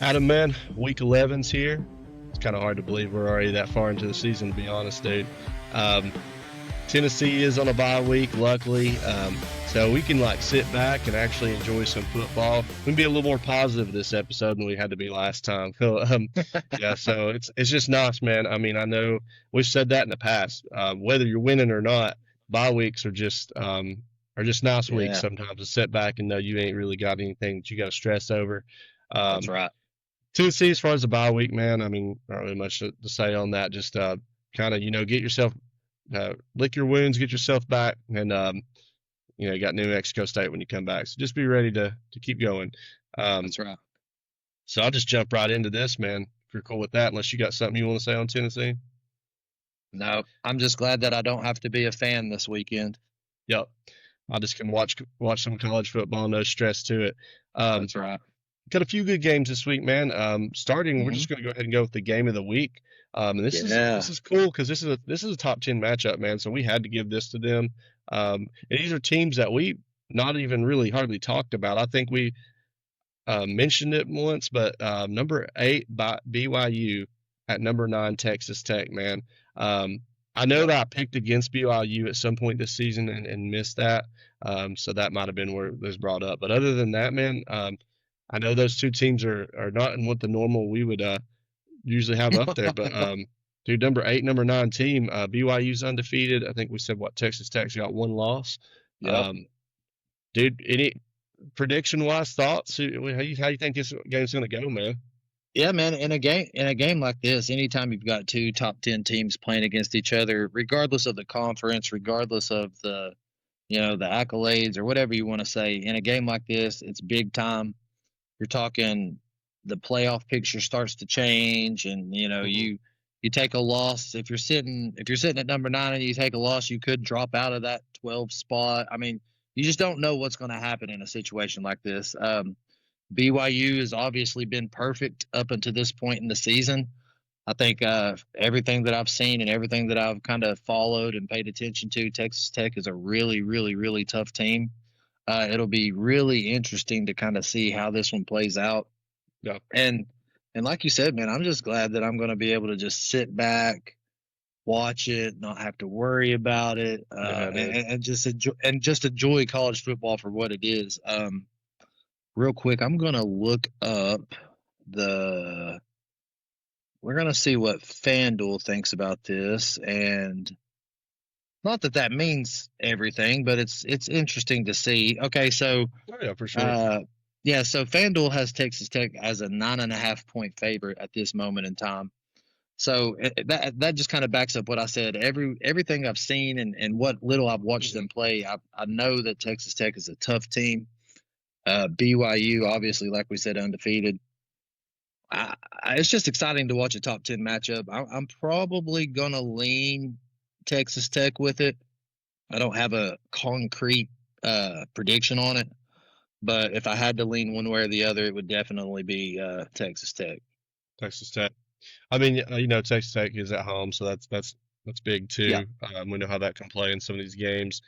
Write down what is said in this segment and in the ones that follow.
Adam, man, week 11's here. It's kind of hard to believe we're already that far into the season, to be honest, dude. Um, Tennessee is on a bye week, luckily, so we can sit back and actually enjoy some football. We can be a little more positive this episode than we had to be last time. Yeah, so it's just nice, man. I mean, I know we've said that in the past. Whether you're winning or not, bye weeks are just nice weeks Yeah, sometimes to sit back and know you ain't really got anything that you got to stress over. that's Um, right. Tennessee, as far as the bye week, man, I mean, not really much to say on that. Just kind of, get yourself, lick your wounds, get yourself back, and you got New Mexico State when you come back. So just be ready to keep going. Um, That's right. so I'll just jump right into this, man. If you're cool with that, unless you got something you want to say on Tennessee. No, I'm just glad that I don't have to be a fan this weekend. Yep, I just can watch some college football, no stress to it. Um, That's right. got a few good games this week, man. Starting, we're Hmm. just going to go ahead and go with the game of the week. And this is Yeah. this is cool because this is a top 10 matchup, man. So we had to give this to them. And these are teams that we not even really hardly talked about. I think we mentioned it once, but number 8 by BYU at number 9 Texas Tech, man. Um, I know Yep. that I picked against BYU at some point this season and missed that. So that might have been where it was brought up. But other than that, man, I know those two teams are not in what the normal we would usually have up there. But dude, number 8, number 9 team, BYU's undefeated. I think we said what Texas Tech's got one loss. Yep. Um, dude, any prediction wise thoughts? How you think this game's gonna go, man? Yeah, man. In a game like this, anytime you've got two top 10 teams playing against each other, regardless of the conference, regardless of the accolades or whatever you want to say, in a game like this, it's big time. You're talking the playoff picture starts to change, and Hmm. you take a loss. If you're sitting at number 9 and you take a loss, you could drop out of that 12 spot. I mean, you just don't know what's going to happen in a situation like this. BYU has obviously been perfect up until this point in the season. I think everything that I've seen and everything that I've kind of followed and paid attention to, Texas Tech is a really, really, really tough team. It'll be really interesting to kind of see how this one plays out. Yeah, And and like you said, man, I'm just glad that I'm going to be able to just sit back, watch it, not have to worry about it, yeah, dude. and just enjoy college football for what it is. Real quick, I'm going to look up the. We're going to see what FanDuel thinks about this, and not that that means everything, but it's interesting to see. Okay, so Oh yeah, for sure. uh, yeah, so FanDuel has Texas Tech as a 9.5 point favorite at this moment in time. So that just kind of backs up what I said. Everything I've seen and what little I've watched Mhm. them play, I know that Texas Tech is a tough team. BYU, obviously, like we said, undefeated. It's just exciting to watch a top 10 matchup. I'm probably gonna lean Texas Tech with it. I don't have a concrete prediction on it, but if I had to lean one way or the other, it would definitely be Texas Tech. Texas Tech. I mean, Texas Tech is at home, so that's big Yeah, too. We know how that can play in some of these games.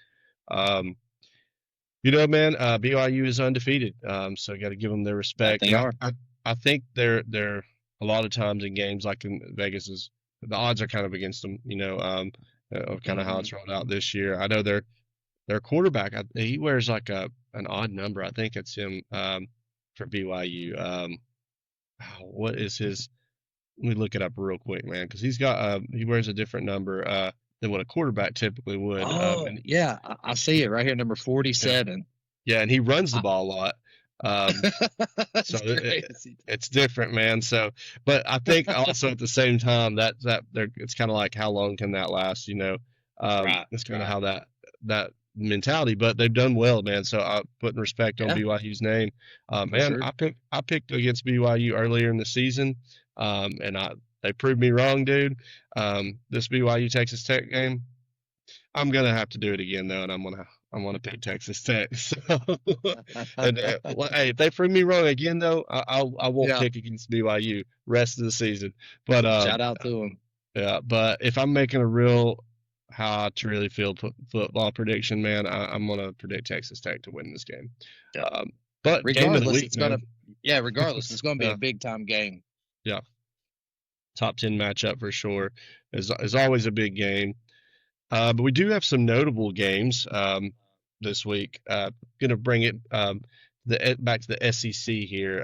Um, man, BYU is undefeated, so got to give them their that respect. they And are. I think they're a lot of times in games like in Vegas is the odds are kind of against them. Of kind of how Hmm. it's rolled out this year. I know their quarterback. He wears like an odd number. I think it's him for BYU. What is his? Let me look it up real quick, man, because he wears a different number than what a quarterback typically would. Oh, yeah, I see it right here, number Yeah, 47. yeah, and he runs the I, ball a lot. Um, so that's crazy. it's different, man. So, but I think also at the same time it's kind of like how long can that last? Right, It's kind of right. how that mentality. But they've done well, man. So I'm putting respect on Yeah, BYU's name. for Man, sure. I picked against BYU earlier in the season, and they proved me wrong, dude. This BYU Texas Tech game, I'm gonna have to do it again though, and I'm gonna pick Texas Tech. So, and hey, if they prove me wrong again though, I won't Yeah, pick against BYU rest of the season. But shout out to him. yeah, but if I'm making a real how I truly feel football prediction, man, I'm gonna predict Texas Tech to win this game. Yeah. Um, but game of the Regardless, week, it's gonna man. Yeah, regardless, it's going to be Yeah. a big time game. Yeah. Top 10 matchup for sure. Is always a big game. But we do have some notable games this week. Going to bring it back to the SEC here.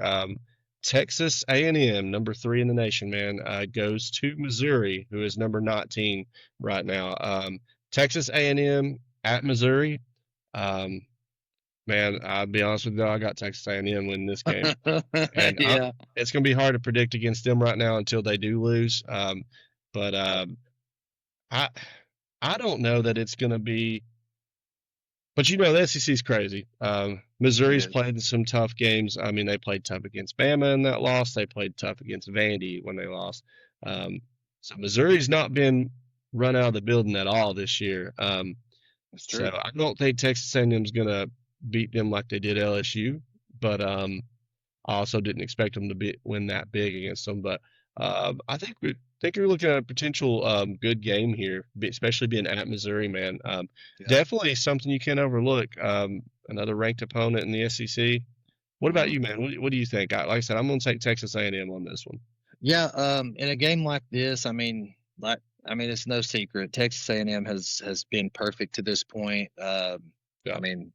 Texas A&M, number 3 in the nation, man, goes to Missouri, who is number 19 right now. Texas A&M at Missouri. Um, Man, I'll be honest with you, I got Texas A&M winning this game, and Yeah. it's going to be hard to predict against them right now until they do lose. But I I don't know that it's going to be. But the SEC is crazy. Missouri's It is. played some tough games. I mean, they played tough against Bama in that loss. They played tough against Vandy when they lost. Um, so Missouri's not been run out of the building at all this year. It's So true. I don't think Texas A&M's going to beat them like they did LSU. But I also didn't expect them to win that big against them. But I think we're looking at a potential good game here, especially being at Missouri, man. Yeah. Definitely something you can't overlook. Another ranked opponent in the SEC. What about Mhm. you, man? What do you think? Like I said, I'm going to take Texas A&M on this one. Yeah. In a game like this, it's no secret. Texas A&M has been perfect to this point. Yeah, I mean,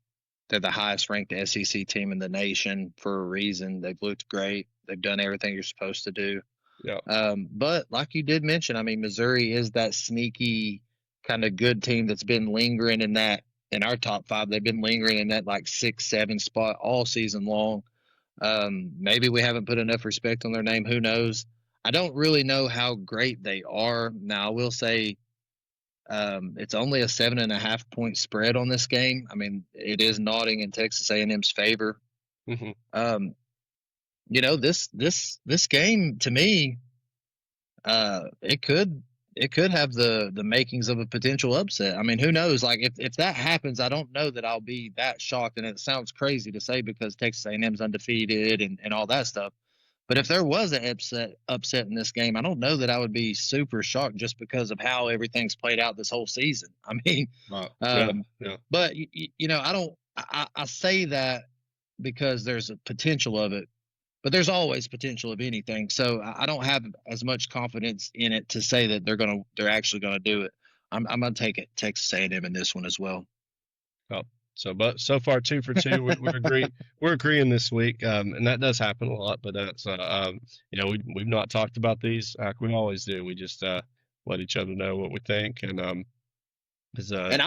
they're the highest ranked SEC team in the nation for a reason. They've looked great. They've done everything you're supposed to do. yeah, But like you did mention, I mean, Missouri is that sneaky kind of good team that's been lingering in our top 5. They've been lingering in that like 6, 7 spot all season long. Maybe we haven't put enough respect on their name. Who knows? I don't really know how great they are. Now, I will say it's only a 7.5 point spread on this game. I mean, it is nodding in Texas A&M's favor. hmm Um, this game to me, it could have the makings of a potential upset. I mean, who knows? Like if that happens, I don't know that I'll be that shocked. And it sounds crazy to say because Texas A&M's undefeated and all that stuff. But if there was an upset in this game, I don't know that I would be super shocked just because of how everything's played out this whole season. I mean, yeah, um, yeah, but I don't. I say that because there's a potential of it, but there's always potential of anything. So I don't have as much confidence in it to say that they're actually gonna do it. I'm gonna take it Texas A&M in this one as well. Oh, but so far 2 for 2. We're agreeing this week, and that does happen a lot. But that's we've not talked about these like we always do. We just let each other know what we think, and is And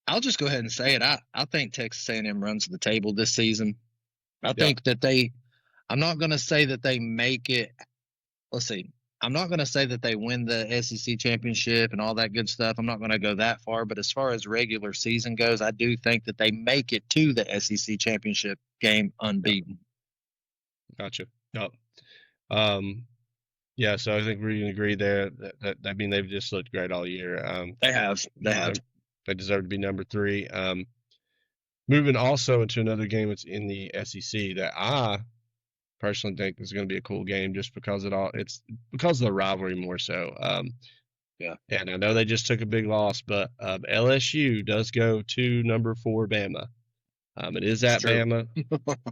I'll just go ahead and say it. I think Texas A&M runs the table this season. I yeah, think that I'm not going to say that they make it. Let's see. I'm not going to say that they win the SEC championship and all that good stuff. I'm not going to go that far. But as far as regular season goes, I do think that they make it to the SEC championship game yeah, unbeaten. gotcha. Yep. Um, yeah, so I think we can agree there that I mean they've just looked great all year. They have. They have. They deserve to be number 3. Moving also into another game that's in the SEC that I personally think is going to be a cool game just because it's because of the rivalry more so. Yeah. And I know they just took a big loss, but LSU does go to number 4 Bama. It is It's at true.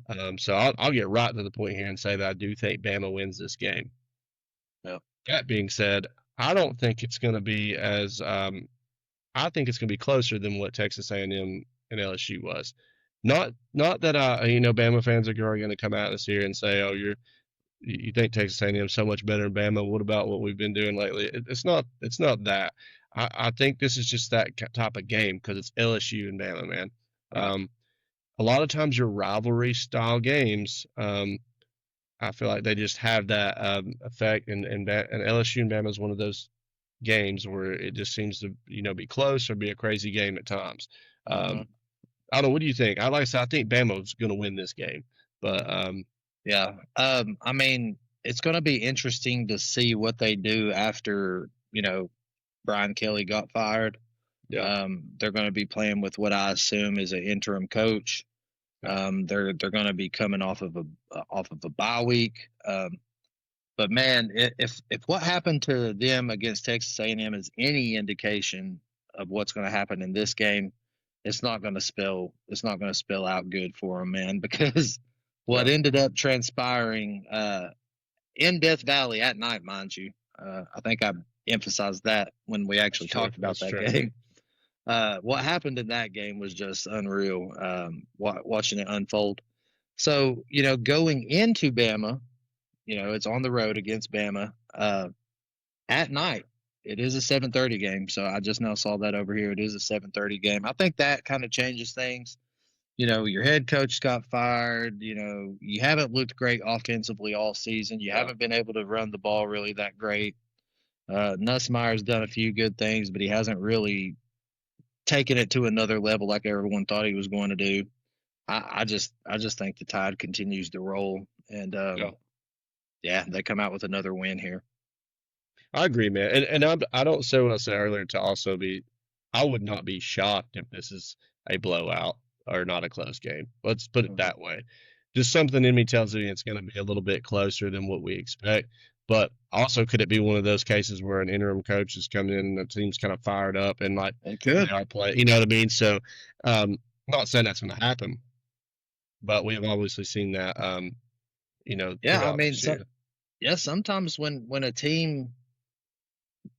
Bama. So I'll get right to the point here and say that I do think Bama wins this game. Yeah. That being said, I don't think it's going to be as I think it's going to be closer than what Texas A&M and LSU was. Not that Bama fans are going to come at us here and say, oh, you think Texas A&M is so much better than Bama. What about what we've been doing lately? It's not that. I think this is just that type of game because it's LSU and Bama, man. Yeah. A lot of times your rivalry style games, I feel like they just have that effect, and LSU and Bama is one of those games where it just seems to be close or be a crazy game at times. Mm-hmm. I don't know. What do you think? I think Bama's going to win this game, but Yeah. I mean, it's going to be interesting to see what they do after, Brian Kelly got fired. yeah, They're going to be playing with what I assume is an interim coach. yeah, They're going to be coming off of a bye week. But man, if what happened to them against Texas A&M is any indication of what's going to happen in this game, it's not going to spell out good for them, man. Because What ended up transpiring in Death Valley at night, mind you. I think I emphasized that when we actually talked about that game. What happened in that game was just unreal, watching it unfold. So, going into Bama, it's on the road against Bama at night. It is a 7:30 game, so I just now saw that over here. It is a 7:30 game. I think that kind of changes things. Your head coach got fired. You haven't looked great offensively all season. You haven't been able to run the ball really that great. Nussmeier's done a few good things, but he hasn't really taken it to another level like everyone thought he was going to do. I just think the tide continues to roll, and they come out with another win here. I agree, man, and I don't say what I said earlier to also be. I would not be shocked if this is a blowout or not a close game. Let's put it that way. Just something in me tells me it's going to be a little bit closer than what we expect. But also, could it be one of those cases where an interim coach is coming in and the team's kind of fired up and like they are playing? You know what I mean? So, I'm not saying that's going to happen, but we have obviously seen that. Yeah, I mean, sometimes when a team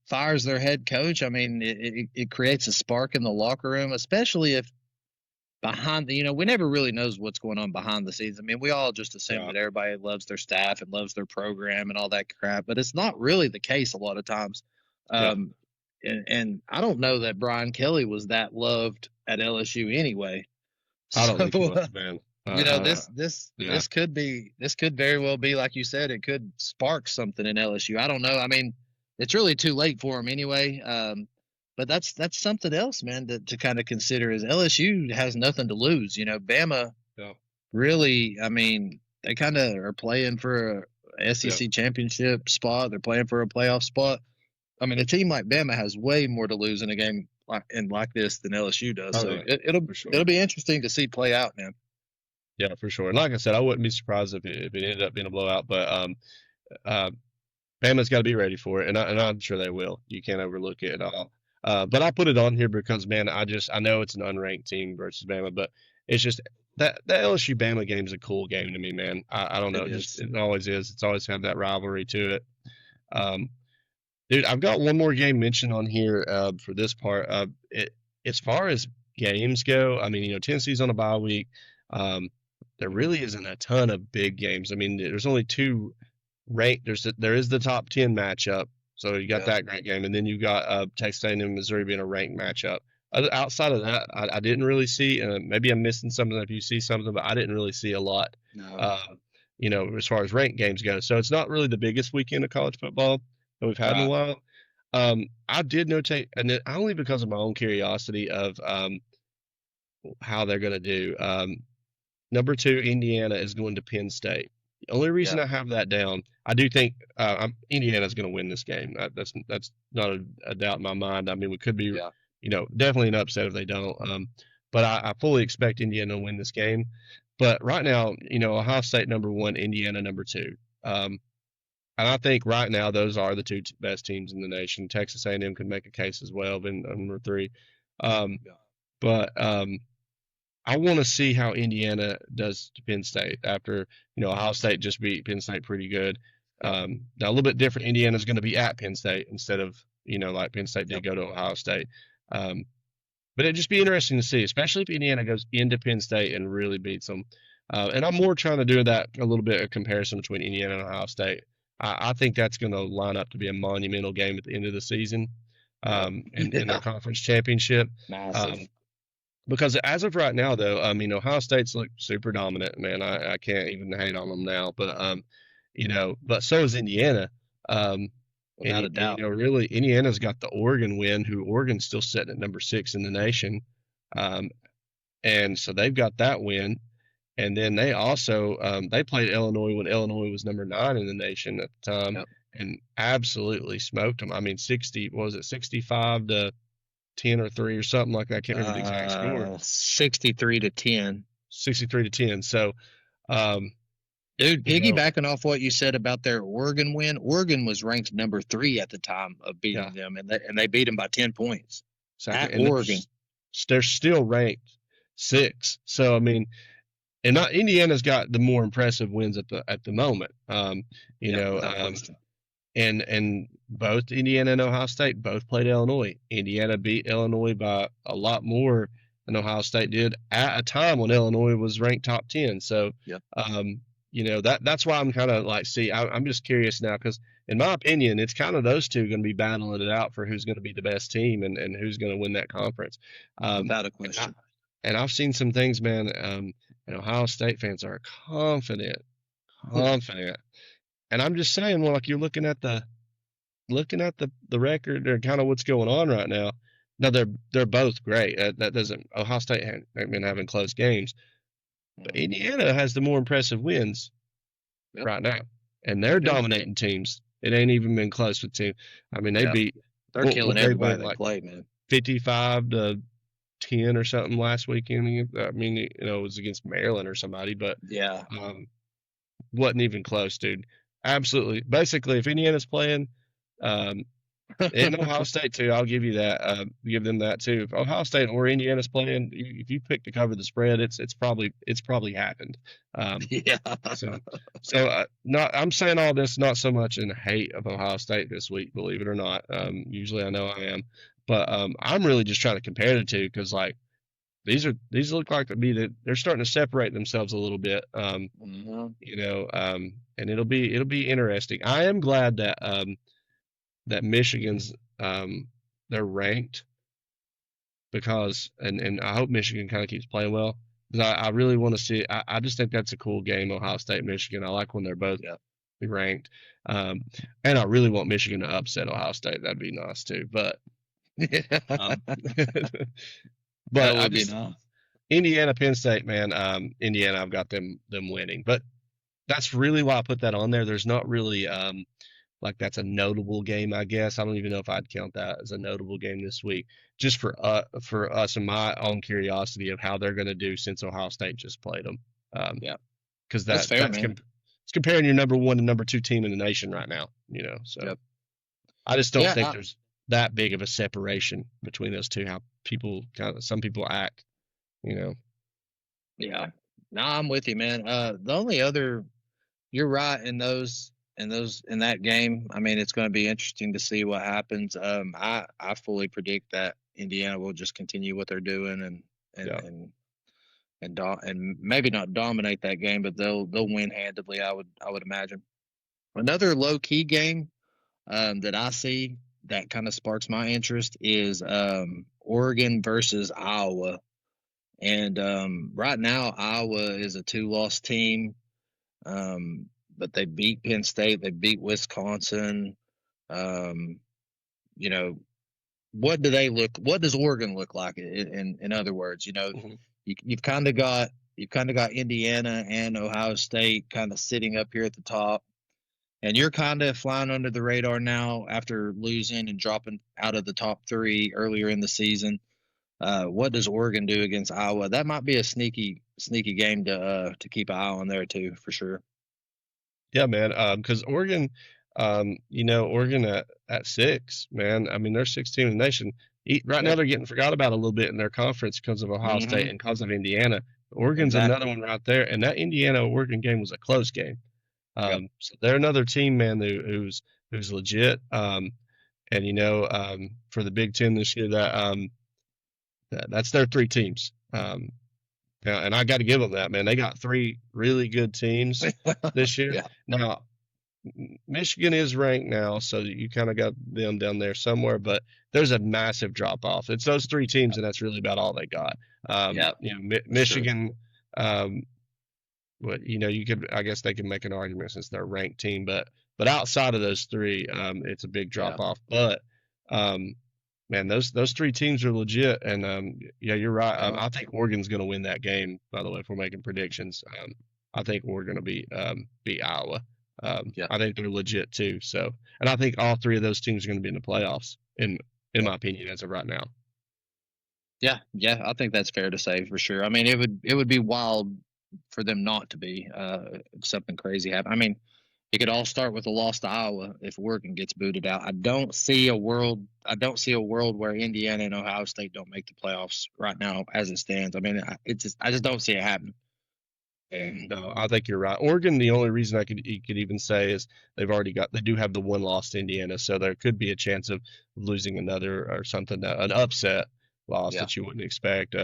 fires their head coach, I mean, it creates a spark in the locker room, especially if behind we never really knows what's going on behind the scenes. I mean, we all just assume that everybody loves their staff and loves their program and all that crap, but it's not really the case a lot of times. And I don't know that Brian Kelly was that loved at LSU anyway. I don't think he was, man. This could very well be, like you said, it could spark something in LSU. I don't know. I mean, it's really too late for him anyway. But that's something else, man, to kind of consider is LSU has nothing to lose. Bama really, I mean, they kind of are playing for a SEC championship spot. They're playing for a playoff spot. I mean, a team like Bama has way more to lose in a game like this than LSU does. It'll be interesting to see play out, man. Yeah, for sure. And like I said, I wouldn't be surprised if it ended up being a blowout. But Bama's got to be ready for it, and I'm sure they will. You can't overlook it at all. But I put it on here because, man, I know it's an unranked team versus Bama, but it's just that LSU Bama game is a cool game to me, man. I don't know, it always is. It's always had that rivalry to it. Dude, I've got one more game mentioned on here for this part. As far as games go, I mean, Tennessee's on a bye week. There really isn't a ton of big games. I mean, there's only two ranked. There is the top 10 matchup. So you got that great game, and then you got Texas A&M and Missouri being a ranked matchup. Outside of that, I didn't really see. Maybe I'm missing something if you see something, but I didn't really see a lot. No. As far as ranked games go. So it's not really the biggest weekend of college football that we've had in a while. I did notate, and only because of my own curiosity of how they're going to do. Number 2, Indiana is going to Penn State. The only reason I have that down, I do think Indiana's going to win this game. That's not a doubt in my mind. I mean, we could be, definitely an upset if they don't. But I fully expect Indiana to win this game. But right now, Ohio State number 1, Indiana number 2. And I think right now those are the two best teams in the nation. Texas A&M could make a case as well, being number 3. But I want to see how Indiana does to Penn State after, Ohio State just beat Penn State pretty good. Now, a little bit different. Indiana's going to be at Penn State instead of, like Penn State did go to Ohio State. But it'd just be interesting to see, especially if Indiana goes into Penn State and really beats them. And I'm more trying to do that a little bit of comparison between Indiana and Ohio State. I think that's going to line up to be a monumental game at the end of the season in their conference championship. Massive. Because as of right now, though, Ohio State's look super dominant, man. I can't even hate on them now, but but so is Indiana. Without a doubt. Really, Indiana's got the Oregon win, who Oregon's still sitting at number 6 in the nation, and so they've got that win. And then they also they played Illinois when Illinois was number 9 in the nation at the time, and absolutely smoked them. I mean, 65 to 10 or 3 or something like that. I can't remember the exact score. 63 to 10. 63 to 10. So, dude, piggybacking off what you said about their Oregon win, Oregon was ranked number 3 at the time of beating them, and they beat them by 10 points. Exactly. At Oregon, they're still ranked 6. So, I mean, and not Indiana's got the more impressive wins at the moment. You Yeah, know, without question. and both Indiana and Ohio State both played Illinois. Indiana beat Illinois by a lot more than Ohio State did at a time when Illinois was ranked top 10. So, Yeah. you know, that's why I'm kind of like, see, I'm just curious now because in my opinion, it's kind of those two going to be battling it out for who's going to be the best team and who's going to win that conference. Without a And, I, question. and I've seen some things, man. And Ohio State fans are confident. And I'm just saying, well, like you're looking at the record or kind of what's going on right now. No, they're both great. That doesn't Ohio State haven't been having close games, but Mhm. Indiana has the more impressive wins Yep, right now, and they they're do. dominating teams. It ain't even been close with team. I mean, they Yeah, beat they're what killing they everybody win they like play, man. 55-10 or something last weekend. I mean, you know, it was against Maryland or somebody, but Yeah. um, wasn't even close, dude. Absolutely. Basically, if Indiana's playing, um, and Ohio State too. I'll give you that. Give them that too. If Ohio State or Indiana's playing, if you pick to cover the spread, it's probably happened. Um, Yeah. so not I'm saying all this not so much in hate of Ohio State this week, believe it or not. Usually I know I am, but I'm really just trying to compare the two because like these look like to me that they're starting to separate themselves a little bit. Mhm. You know, and it'll be interesting. I am glad that Michigan's they're ranked because and I hope Michigan kind of keeps playing well because I really want to see. I just think that's a cool game, Ohio State Michigan. I like when they're both Yeah. ranked, um, and I really want Michigan to upset Ohio State. That'd be nice too. But um, That but I would be just nice. Indiana Penn State, man. Indiana, I've got them winning, but that's really why I put that on there. There's not really like that's a notable game, I guess. I don't even know if I'd count that as a notable game this week. Just for us and my own curiosity of how they're going to do since Ohio State just played them. Yeah. Because That's fair, man. it's comparing your number one and number two team in the nation right now. You know, so Yep. I just don't Yeah. think there's that big of a separation between those two. How people some people act. You know. Yeah. No, I'm with you, man. The only other, you're right in that game. I mean, it's going to be interesting to see what happens. I fully predict that Indiana will just continue what they're doing and Yeah. and and maybe not dominate that game, but they'll win handedly. I would imagine. Another low key game that I see that kind of sparks my interest is Oregon versus Iowa. And right now, Iowa is a two-loss team, um, but they beat Penn State, they beat Wisconsin. Um, you know, what do they look? What does Oregon look like? In other words, Mhm. you've kind of got Indiana and Ohio State kind of sitting up here at the top, and you're kind of flying under the radar now after losing and dropping out of the top three earlier in the season. What does Oregon do against Iowa? That might be a sneaky game to keep an eye on there too, for sure. Yeah, man. Because Oregon, Oregon at 6, man. I mean, they're 16 in the nation. Right now, Yep. they're getting forgot about a little bit in their conference because of Ohio State Hmm. and because of Indiana. Oregon's another Exactly. one right there, and that Indiana Oregon game was a close game. Yep. So they're another team, man, who's legit. And for the Big Ten this year, that's their three teams. Yeah, and I got to give them that, man. They got three really good teams this year. Yeah. Now, Michigan is ranked now, so you kind of got them down there somewhere, but there's a massive drop off. It's those three teams, and that's really about all they got. Yeah. For sure. Michigan, I guess they could make an argument since they're a ranked team, but outside of those three, it's a big Yeah. drop off. But um, man, those three teams are legit, and yeah, you're right. Yeah. I think Oregon's going to win that game. By the way, if we're making predictions, I think we're going to beat Iowa. Yeah. I think they're legit too. So, and I think all three of those teams are going to be in the playoffs. In Yeah. my opinion, as of right now. Yeah. Yeah. I think that's fair to say for sure. I mean, it would be wild for them not to be if something crazy happen. I mean, it could all start with a loss to Iowa if Oregon gets booted out. I don't see a world. I don't see a world where Indiana and Ohio State don't make the playoffs right now as it stands. I mean, I just don't see it happening. No, I think you're right. Oregon, the only reason you could even say is they do have the one loss to Indiana, so there could be a chance of losing another or something, an upset loss Yeah. that you wouldn't expect.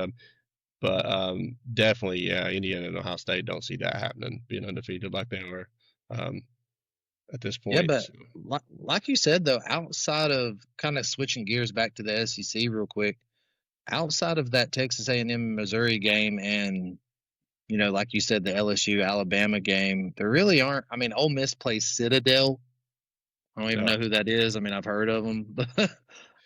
But definitely, yeah, Indiana and Ohio State don't see that happening, being undefeated like they are um, at this Yeah, point. but So, like you said though, outside of kind of switching gears back to the SEC real quick, outside of that Texas A&M Missouri game and like you said, the LSU Alabama game, there really aren't. I mean, Ole Miss plays Citadel. I don't even yeah. know who that is. I mean, I've heard of them.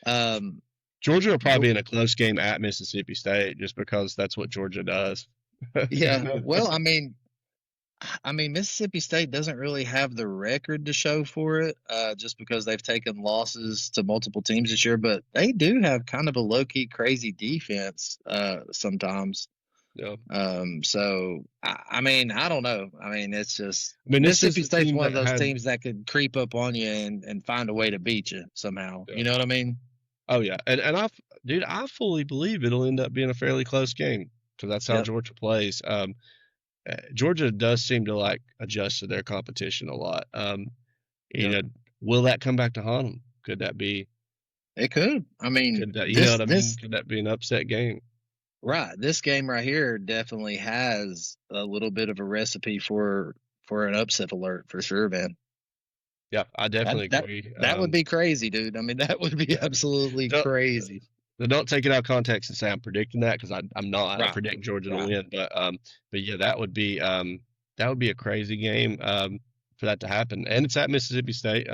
um, Georgia will probably Geo- be in a close game at Mississippi State just because that's what Georgia does. You yeah. know? Well, I mean, Mississippi State doesn't really have the record to show for it, just because they've taken losses to multiple teams this year. But they do have kind of a low key crazy defense sometimes. Yeah. So I mean, I don't know. I mean, it's just I mean, this is Mississippi a State's team one of that those had. teams that could creep up on you and find a way to beat you somehow. Yeah. You know what I mean? Oh yeah, and dude, I fully believe it'll end up being a fairly close game because that's how Yep. Georgia plays. Georgia does seem to like adjust to their competition a lot. You Yep. know, will that come back to haunt them? Could that be? It could. I mean, Could that? You know this what I mean? this Could that be an upset game? right, this game right here definitely has a little bit of a recipe for an upset alert for sure, man. Yeah, I That definitely that agree. that would be crazy, dude. I mean, that would be Yeah. absolutely Don't, crazy. don't take it out of context and say I'm predicting that because I'm not. I Right. predict Georgia to Right. win, but yeah, that would be a crazy game for that to happen, and it's at Mississippi State.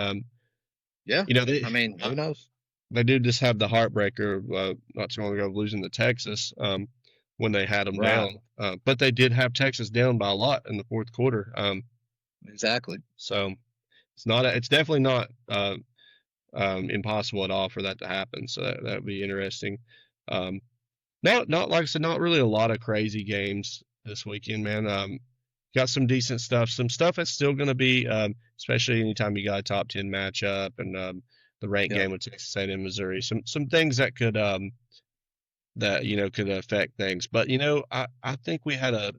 Yeah. You know I mean, who knows? they do just have the heartbreaker not too long ago of losing to Texas when they had them Right. down, but they did have Texas down by a lot in the fourth quarter. Exactly. So it's definitely not impossible at all for that to happen. So that would be interesting. Um, not like I said, not really a lot of crazy games this weekend, man. Got some decent stuff. Some stuff that's still going to be, especially anytime you got a top 10 matchup and the ranked Yep. game with Texas A&M Missouri. Some things that could could affect things. But I think we had a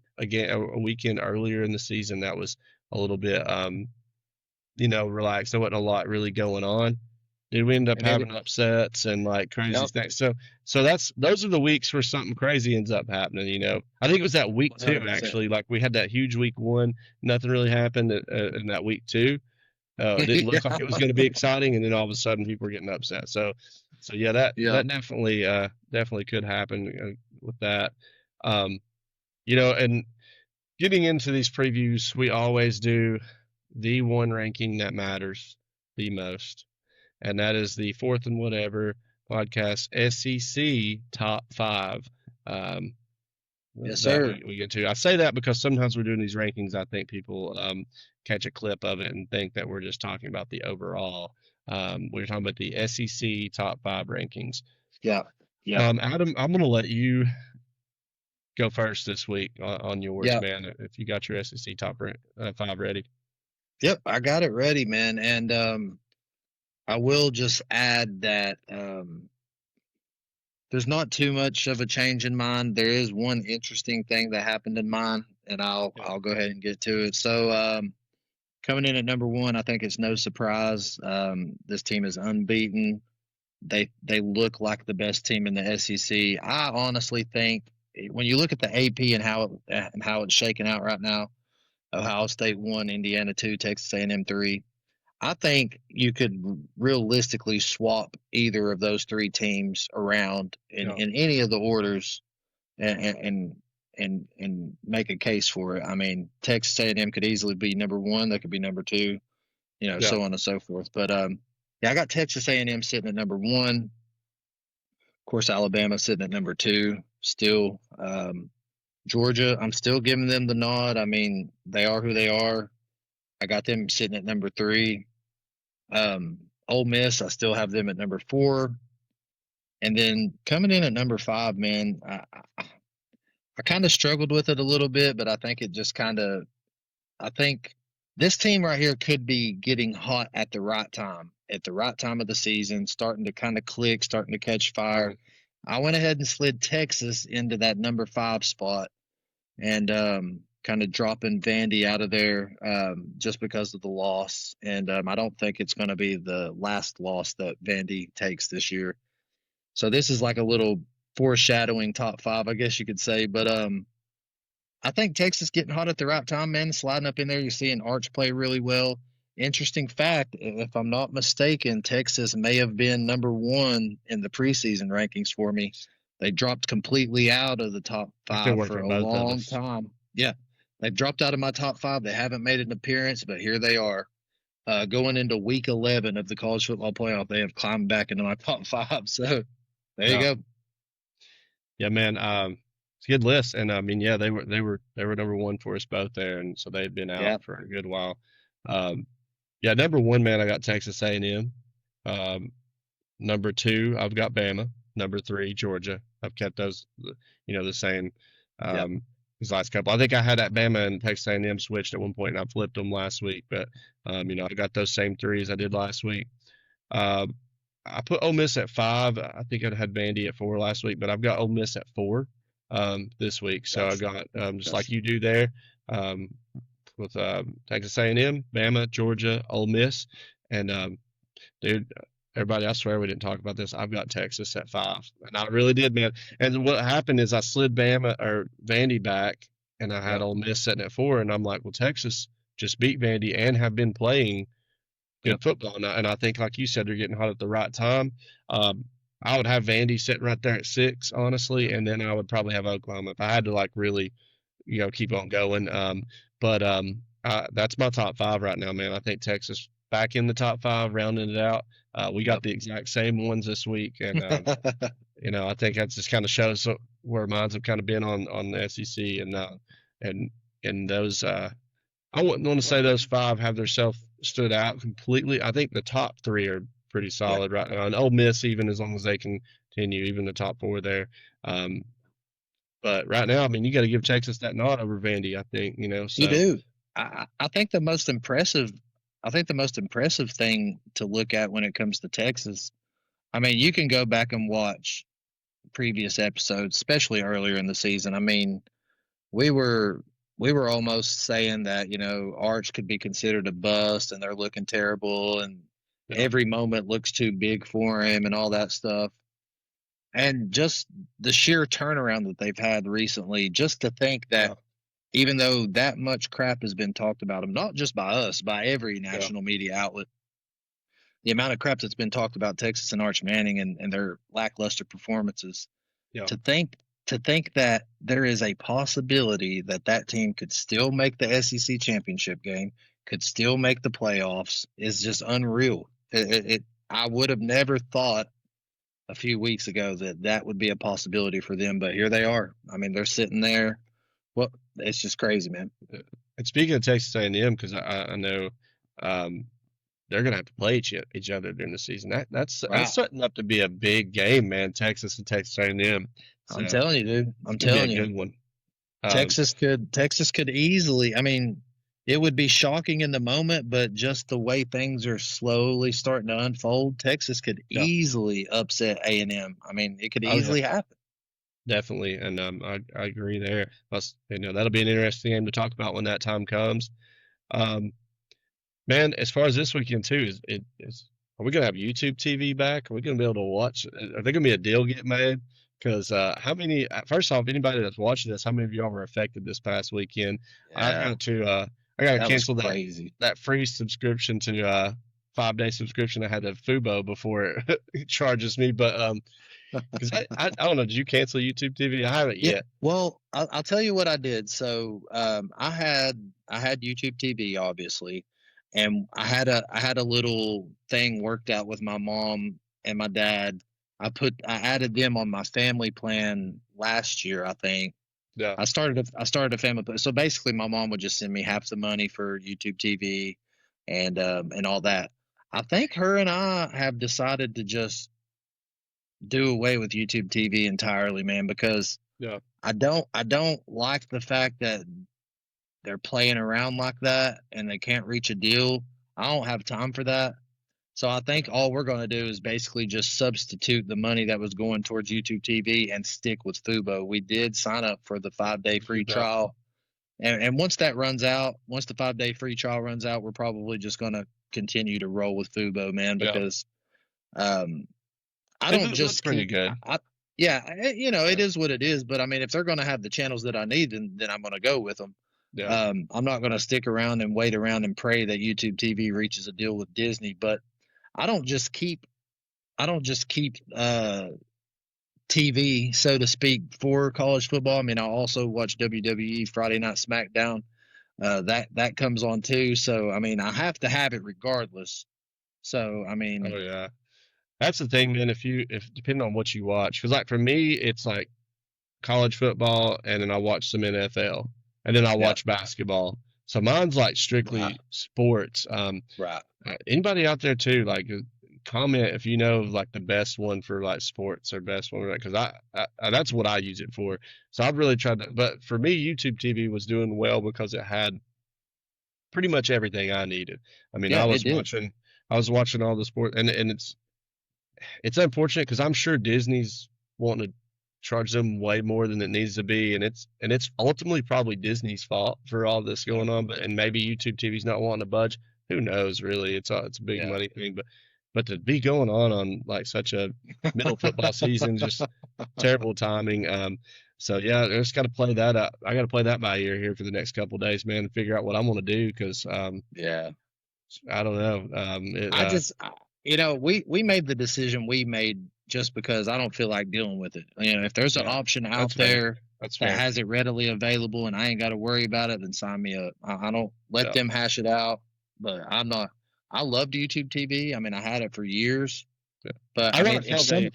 weekend earlier in the season that was a little bit relaxed. There wasn't a lot really going on. Did we end up And it having upsets and like crazy Yep. things? So those are the weeks where something crazy ends up happening. I think it was that week two 100%. actually. Like we had that huge week one, nothing really happened in that week two. It didn't look like it was going to be exciting, and then all of a sudden people were getting upset. So yeah, Yeah. that definitely could happen with that. Um, and getting into these previews, we always do the one ranking that matters the most, and that is the Fourth and Whatever podcast SEC top five. Yes, That sir. we get to. I say that because sometimes we're doing these rankings. I think people catch a clip of it and think that we're just talking about the overall. We're talking about the SEC top five rankings. Yeah. Yeah. Adam, I'm going to let you go first this week on yours, Yeah. man. If you got your SEC top five ready. Yep. I got it ready, man. And I will just add that there's not too much of a change in mine. There is one interesting thing that happened in mine, and I'll go ahead and get to it. So coming in at number one, I think it's no surprise. This team is unbeaten. They look like the best team in the SEC. I honestly think when you look at the AP and how it's shaking out right now, Ohio State 1, Indiana 2, Texas A&M 3. I think you could realistically swap either of those three teams around in any of the orders and make a case for it. I mean, Texas A&M could easily be number one. They could be number two, so on and so forth. But yeah, I got Texas A&M sitting at number one. Of course, Alabama sitting at number two. Still, Georgia, I'm still giving them the nod. I mean, they are who they are. I got them sitting at number three. Ole Miss, I still have them at number four. And then coming in at number five, man, I kind of struggled with it a little bit, but I think it just I think this team right here could be getting hot at the right time of the season, starting to kind of click, starting to catch fire. I went ahead and slid Texas into that number five spot. And kind of dropping Vandy out of there just because of the loss. And I don't think it's going to be the last loss that Vandy takes this year. So this is like a little foreshadowing top 5, I guess you could say. But I think Texas getting hot at the right time, man. Sliding up in there, you're seeing Arch play really well. Interesting fact, if I'm not mistaken, Texas may have been number 1 in the preseason rankings for me. They dropped completely out of the top 5 for a long time. Yeah, they've dropped out of my top 5. They haven't made an appearance, but here they are. Going into week 11 of the college football playoff, they have climbed back into my top 5. So there you go. Yeah, man. It's a good list, and I mean, yeah, they were number 1 for us both there, and so they've been out for a good while. Yeah, number 1, man, I got Texas A&M. Number 2, I've got Bama. Number 3, Georgia. I've kept those, the same. These last couple. I think I had that Bama and Texas A&M switched at one point, and I flipped them last week. But I got those same 3 as I did last week. I put Ole Miss at 5. I think I had Vandy at 4 last week, but I've got Ole Miss at 4 this week. So I got just like you do there. With Texas A&M, Bama, Georgia, Ole Miss, and dude, everybody, I swear we didn't talk about this. I've got Texas at 5, and I really did, man. And what happened is I slid Vandy back, and I had Ole Miss sitting at 4, and I'm like, well, Texas just beat Vandy and have been playing good football, and I think, like you said, they're getting hot at the right time. I would have Vandy sitting right there at 6, honestly, and then I would probably have Oklahoma if I had to like really, keep on going. But that's my top 5 right now, man. I think Texas back in the top 5, rounding it out. We got the exact same ones this week, and I think that just kind of shows where minds have kind of been on the SEC, and those. I wouldn't want to say those 5 have themselves stood out completely. I think the top 3 are pretty solid right now, and Ole Miss, even as long as they can continue, even the top 4 there. But right now, I mean, you got to give Texas that nod over Vandy, I think, So. You do. I think the most impressive thing to look at when it comes to Texas, I mean, you can go back and watch previous episodes, especially earlier in the season. I mean, we were almost saying that, Arch could be considered a bust and they're looking terrible and every moment looks too big for him and all that stuff. And just the sheer turnaround that they've had recently, just to think that even though that much crap has been talked about them, not just by us, by every national media outlet, the amount of crap that's been talked about Texas and Arch Manning and their lackluster performances, to think that there is a possibility that team could still make the SEC championship game, could still make the playoffs, is just unreal. I would have never thought a few weeks ago that would be a possibility for them, but here they are. I mean, they're sitting there. Well, it's just crazy, man. And speaking of Texas A&M, because I know they're going to have to play each other during the season. That's setting up to be a big game, man. Texas and Texas A&M. So, I'm telling you, dude. I'm telling you, good one. Texas could easily. I mean, it would be shocking in the moment, but just the way things are slowly starting to unfold, Texas could easily upset A&M. I mean, it could easily happen. Definitely, and I agree there. Plus, that'll be an interesting game to talk about when that time comes. Man, as far as this weekend too, are we gonna have YouTube TV back? Are we gonna be able to watch? Are there gonna be a deal get made? Because first off, anybody that's watching this, how many of y'all were affected this past weekend? Yeah. I got to cancel that free subscription to 5-day subscription I had to Fubo before it charges me. But because I don't know, did you cancel YouTube TV? I haven't yet. Well, I'll tell you what I did. So I had YouTube TV, obviously, and I had a little thing worked out with my mom and my dad. I added them on my family plan last year, I think. Yeah. I started a family plan. So basically my mom would just send me half the money for YouTube TV and all that. I think her and I have decided to just do away with YouTube TV entirely, man, because I don't like the fact that they're playing around like that and they can't reach a deal. I don't have time for that. So I think all we're going to do is basically just substitute the money that was going towards YouTube TV and stick with Fubo. We did sign up for the 5-day free trial, And once that runs out, once the 5-day free trial runs out, we're probably just going to continue to roll with Fubo, man, Yeah. because I It don't looks just pretty keep. good. Yeah, you know, it Yeah. is what it is. But I mean, if they're going to have the channels that I need, then I'm going to go with them. Yeah. I'm not going to stick around and wait around and pray that YouTube TV reaches a deal with Disney. But I don't just keep TV, so to speak, for college football. I mean, I also watch WWE Friday Night SmackDown. That comes on too. So I mean, I have to have it regardless. So I Oh mean, yeah. That's the thing, man. If depending on what you watch, because like for me, it's like college football, and then I watch some NFL, and then I yeah, watch basketball. So mine's like right, strictly sports. right. Anybody out there too, like comment if you know like the best one for like sports or best one, because I that's what I use it for. So I've really tried to, but for me, YouTube TV was doing well because it had pretty much everything I needed. I mean, Yeah, it did. I was watching all the sport, and it's unfortunate because I'm sure Disney's wanting to charge them way more than it needs to be, and it's ultimately probably Disney's fault for all this going on. But and maybe YouTube TV's not wanting to budge. Who knows? Really, it's a big Yeah. money thing. But to be going on like such a middle football season, just terrible timing. So yeah, I just got to play that up. I got to play that by ear here for the next couple of days, man, and figure out what I'm going to do because Yeah. I don't know. I just, you know, we made the decision we made just because I don't feel like dealing with it. You know, if there's an Yeah, option out that's fair. there That's that fair. has it readily available and I ain't got to worry about it, then sign me up. I don't let Yeah. them hash it out. But I'm not. I loved YouTube TV. I mean, I had it for years. Yeah. But I I mean, like how they.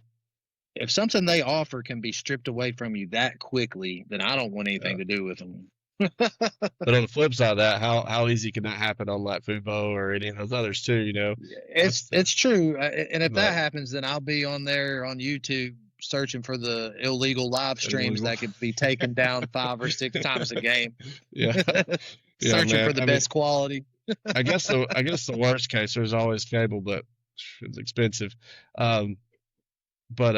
if something they offer can be stripped away from you that quickly, then I don't want anything to do with them. But on the flip side of that, how easy can that happen on like Fubo or any of those others too? You know, It's true, and if that but happens, then I'll be on there on YouTube searching for the illegal live streams illegal. that could be taken down 5 or 6 times a game. Yeah, yeah, Searching man. for the I mean, best quality. I guess the worst case there's always cable, but it's expensive. Um, but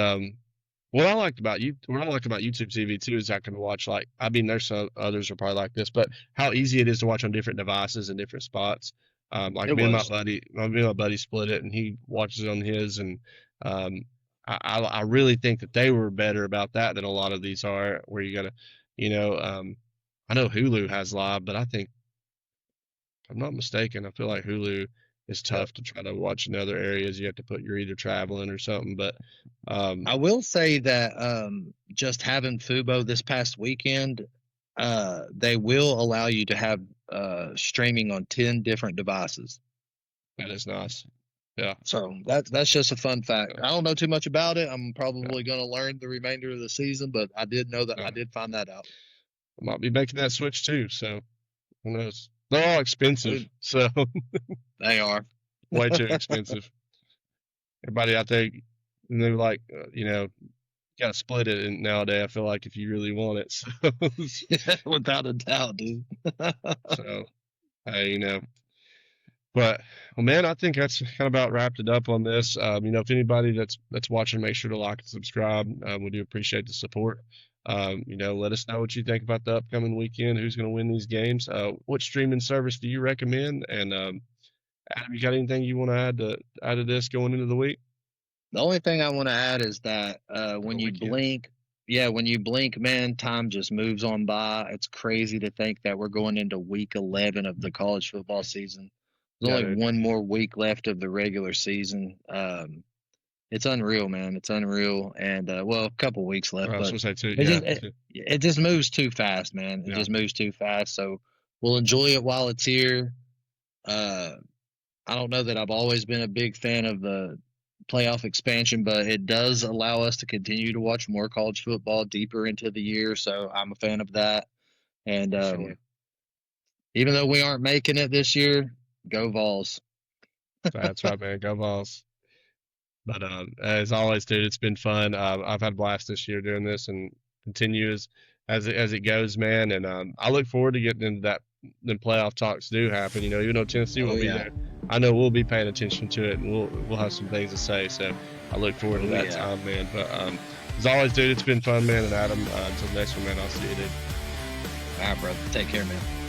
what I like about YouTube TV too is I can watch like I mean there's some others are probably like this, but how easy it is to watch on different devices and different spots. Like It me and was. me and my buddy split it, and he watches it on his, and um, I really think that they were better about that than a lot of these are, where you gotta, you know, I know Hulu has live, but I think if I'm not mistaken, I feel like Hulu is Yep. tough to try to watch in other areas. You have to put you're either traveling or something, but I will say that just having Fubo this past weekend, they will allow you to have streaming on 10 different devices. that is nice. Yeah. So that's just a fun fact. Yeah. I don't know too much about it. I'm Yeah. probably going to learn the remainder of the season, but I did know that Yeah. I did find that out. I might be making that switch too. So who knows? They're all expensive, so They are. way too expensive. Everybody out there, they're like, you know, got to split it. And nowadays, I feel like if you really want it, so, Without a doubt, dude. so hey, you know. But well, man, I think that's kind of about wrapped it up on this. You know, if anybody that's watching, make sure to like and subscribe. We do appreciate the support. You know, let us know what you think about the upcoming weekend. Who's going to win these games? What streaming service do you recommend? And Adam, you got anything you want to add to this going into the week? The only thing I want to add is that when you weekend. blink, when you blink, man, time just moves on by. It's crazy to think that we're going into week 11 of the college football season. There's Yeah, only dude. one more week left of the regular season. It's unreal, man. It's unreal. And well, a couple weeks left, I was but gonna say too. it Yeah, just it just moves too fast, man. It yeah, just moves too fast. So we'll enjoy it while it's here. Uh, I don't know that I've always been a big fan of the playoff expansion, but it does allow us to continue to watch more college football deeper into the year. So I'm a fan of that. And for sure. even though we aren't making it this year, go Vols. That's right, man. Go Vols. But as always, dude, it's been fun. I've had a blast this year doing this, and continue as it goes, man. And I look forward to getting into that. Then playoff talks do happen. You know, even though Tennessee Oh, won't be yeah. there, I know we'll be paying attention to it, and we'll have some things to say. So I look forward to Oh, that yeah. time, man. But as always, dude, it's been fun, man. And Adam, until next one, man, I'll see you, dude. All right, brother. Take care, man.